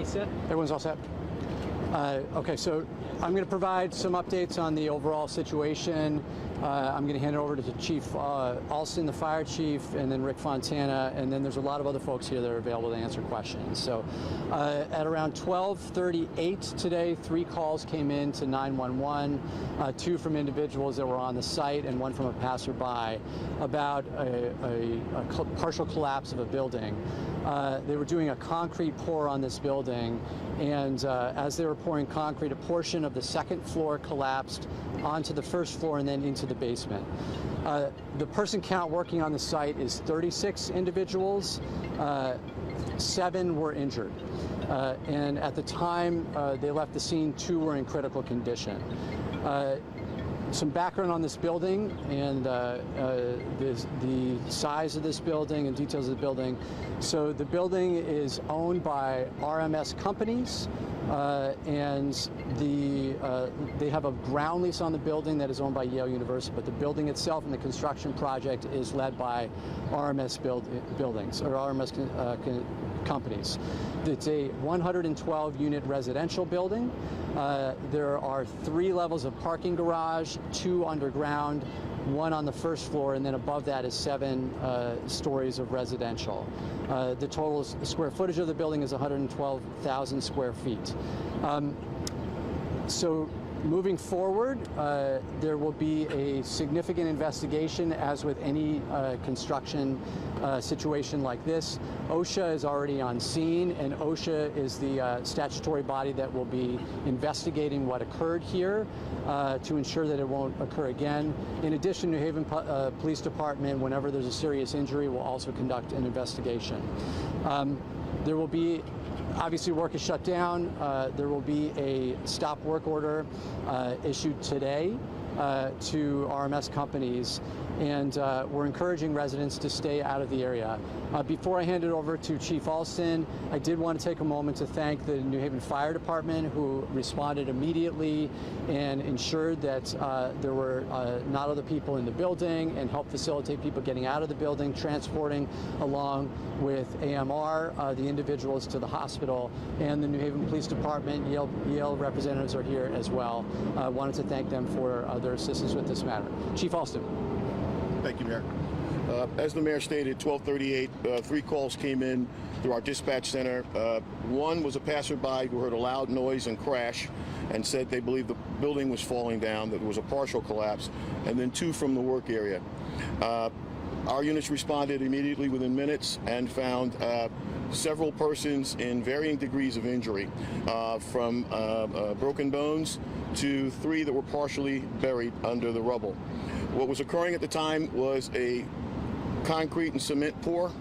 Everybody set? Everyone's all set? Okay, so I'm going to provide some updates on the overall situation. I'm going to hand it over to Chief Alston, the fire chief, and then Rick Fontana, and then there's a lot of other folks here that are available to answer questions. So at around 12:38 today, 3 calls came in to 911, 2 from individuals that were on the site and 1 from a passerby about a partial collapse of a building. They were doing a concrete pour on this building, and as they were pouring concrete, a portion of the second floor collapsed onto the first floor and then into the basement. The person count working on the site is 36 individuals. 7 were injured. And at the time they left the scene, 2 were in critical condition. Some background on this building and the size of this building and details of the building. So the building is owned by RMS companies, and they have a ground lease on the building that is owned by Yale University, but the building itself and the construction project is led by RMS buildings or RMS companies. It's a 112-unit residential building. There are 3 levels of parking garage, 2 underground, 1 on the first floor, and then above that is 7 stories of residential. The total square footage of the building is 112,000 square feet. So moving forward, there will be a significant investigation, as with any construction situation like this. OSHA is already on scene, and OSHA is the statutory body that will be investigating what occurred here to ensure that it won't occur again. In addition, New Haven Police Department, whenever there's a serious injury, will also conduct an investigation. There will be Obviously, work is shut down. There will be a stop work order issued today to RMS companies, and we're encouraging residents to stay out of the area. Before I hand it over to Chief Alston, I did want to take a moment to thank the New Haven Fire Department, who responded immediately and ensured that there were not other people in the building and helped facilitate people getting out of the building, transporting along with AMR the individuals to the hospital, and the New Haven Police Department, Yale representatives are here as well. I wanted to thank them for their assistance with this matter. Chief Alston. Thank you, Mayor. As the mayor stated, 12:38, 3 calls came in through our dispatch center. 1 was a passerby who heard a loud noise and crash and said they believed the building was falling down, that there was a partial collapse, and then 2 from the work area. Our units responded immediately within minutes and found several persons in varying degrees of injury, from broken bones to 3 that were partially buried under the rubble. What was occurring at the time was a concrete and cement pour,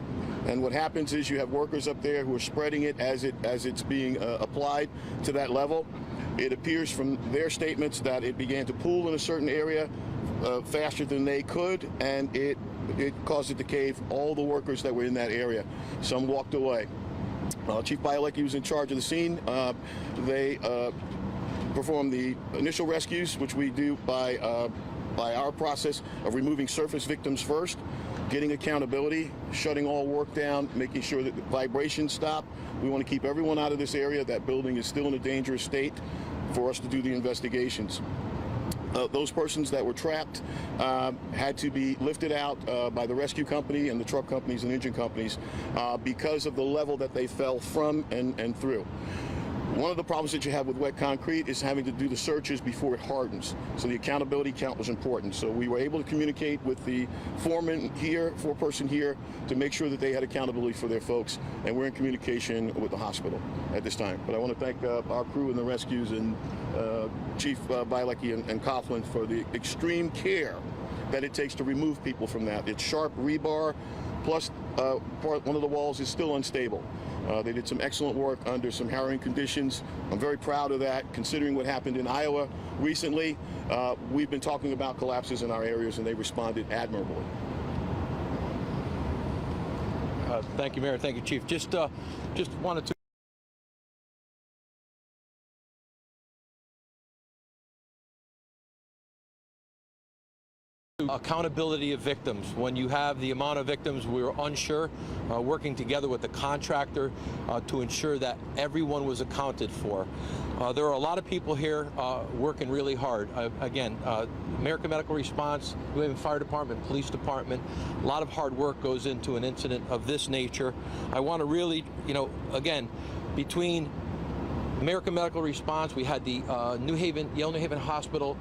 and what happens is you have workers up there who are spreading it as it's being applied to that level. It appears from their statements that it began to pool in a certain area faster than they could, and it caused it to cave all the workers that were in that area. Some walked away. Chief Bielecki was in charge of the scene. They performed the initial rescues, which we do by our process of removing surface victims first, getting accountability, shutting all work down, making sure that the vibrations stop. We want to keep everyone out of this area. That building is still in a dangerous state for us to do the investigations. Those persons that were trapped had to be lifted out by the rescue company and the truck companies and engine companies because of the level that they fell from and through. One of the problems that you have with wet concrete is having to do the searches before it hardens. So the accountability count was important. So we were able to communicate with the foreman here, foreperson here, to make sure that they had accountability for their folks. And we're in communication with the hospital at this time. But I want to thank our crew and the rescues and Chief Bielecki and Coughlin for the extreme care that it takes to remove people from that. It's sharp rebar, plus one of the walls is still unstable. They did some excellent work under some harrowing conditions. I'm very proud of that, considering what happened in Iowa recently. We've been talking about collapses in our areas, and they responded admirably. Thank you, Mayor. Thank you, Chief. Just wanted to Accountability of victims. When you have the amount of victims, we were unsure, working together with the contractor to ensure that everyone was accounted for. There are a lot of people here working really hard. Again, American Medical Response, New Haven Fire Department, Police Department, a lot of hard work goes into an incident of this nature. I want to really, again, between American Medical Response, we had the Yale New Haven Hospital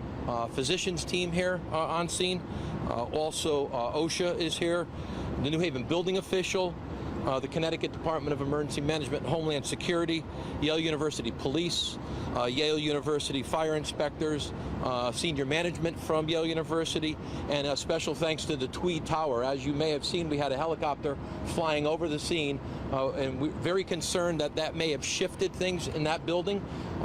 physicians team here on scene. Also, OSHA is here, the New Haven building official, the Connecticut Department of Emergency Management and Homeland Security, Yale University Police, Yale University fire inspectors, senior management from Yale University, and a special thanks to the Tweed Tower. As you may have seen, we had a helicopter flying over the scene, and we're very concerned that that may have shifted things in that building,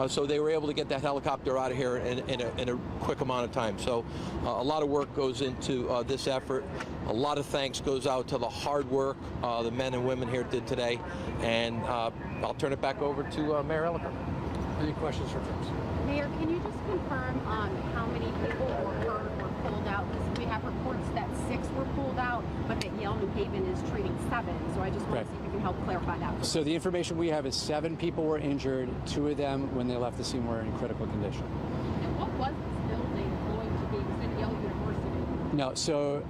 so they were able to get that helicopter out of here in a quick amount of time. So a lot of work goes into this effort. A lot of thanks goes out to the hard work the men and women here did today, and I'll turn it back over to Mayor Elliker. Any questions for folks? Mayor, can you just confirm how many people were pulled out? Because we have reports that 6 were pulled out, but that Yale New Haven is treating 7. So I just want to see if you can help clarify that. So the information we have is 7 people were injured. 2 of them, when they left the scene, were in critical condition. And what was this building going to be? Was it Yale University? No, so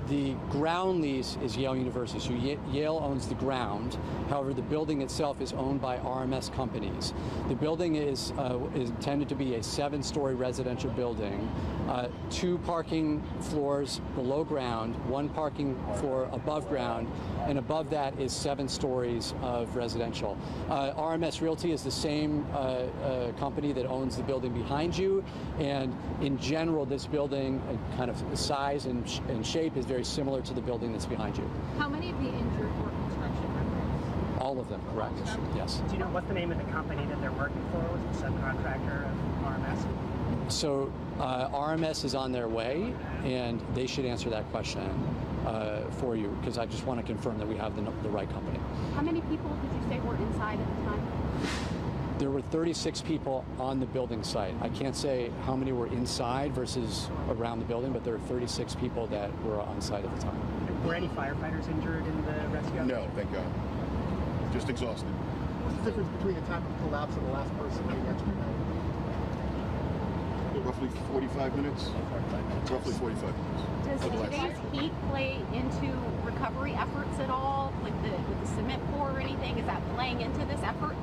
the ground lease is Yale University. So Yale owns the ground. However, the building itself is owned by RMS companies. The building is intended to be a 7-story residential building, 2 parking floors below ground, 1 parking floor above ground, and above that is 7 stories of residential. RMS Realty is the same company that owns the building behind you, and in general, this building, kind of size and shape, is very similar to the building that's behind you. How many of the injured were construction workers? All of them, correct? Yes. Do you know what's the name of the company that they're working for? Was the subcontractor of RMS? So RMS is on their way, and they should answer that question for you, because I just want to confirm that we have the right company. How many people did you say were inside at the time? There were 36 people on the building site. I can't say how many were inside versus around the building, but there were 36 people that were on site at the time. Were any firefighters injured in the rescue? No, thank God. Just exhausted. What's the difference between the time of collapse and the last person being rescued? Roughly 45 minutes? Roughly 45 minutes. Does For the last today's heat play into recovery efforts at all, like with the cement pour or anything? Is that playing into this effort?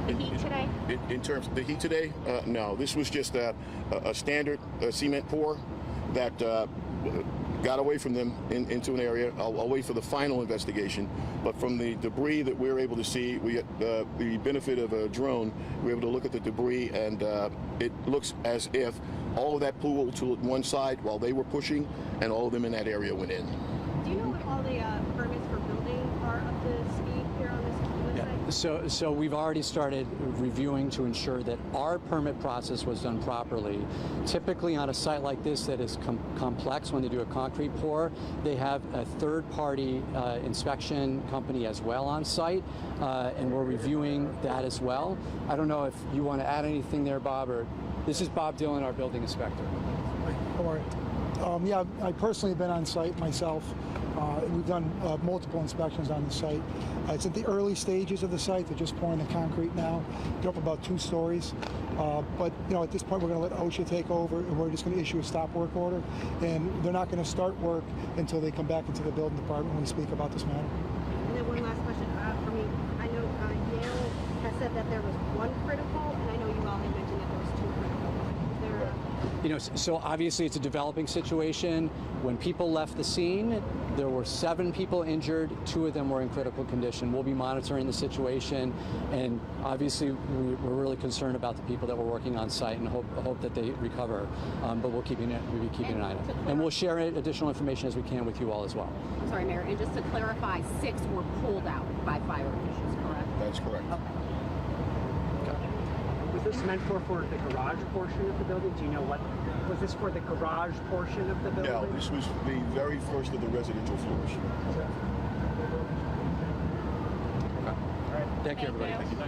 The heat today? In terms of the heat today, no. This was just a standard cement pour that got away from them into an area. I'll wait for the final investigation. But from the debris that we're able to see, we had the benefit of a drone. We were able to look at the debris, and it looks as if all of that pooled to one side while they were pushing, and all of them in that area went in. Do you know what all the permits for building are up to speed here on this website? So we've already started reviewing to ensure that our permit process was done properly. Typically on a site like this that is complex, when they do a concrete pour, they have a third-party inspection company as well on site, and we're reviewing that as well. I don't know if you want to add anything there, Bob, or this is Bob Dillon, our building inspector. How are you? Yeah, I personally have been on site myself. We've done multiple inspections on the site. It's at the early stages of the site. They're just pouring the concrete now. They're up about 2 stories. But at this point, we're going to let OSHA take over, and we're just going to issue a stop work order. And they're not going to start work until they come back into the building department when we speak about this matter. And then one last question for me. I know Yale has said that there was 1 critical, and I know you all had mentioned that there was 2 critical. Is there So obviously it's a developing situation. When people left the scene, there were 7 people injured. 2 of them were in critical condition. We'll be monitoring the situation, and obviously we're really concerned about the people that were working on site and hope that they recover. But we'll be keeping an eye on it, and we'll share additional information as we can with you all as well. I'm sorry, Mayor, and just to clarify, 6 were pulled out by fire officials, correct? That's correct. Okay. Was this meant for the garage portion of the building? Do you know what? Was this for the garage portion of the building? No, this was the very first of the residential floors. Thank you, everybody. Thank you.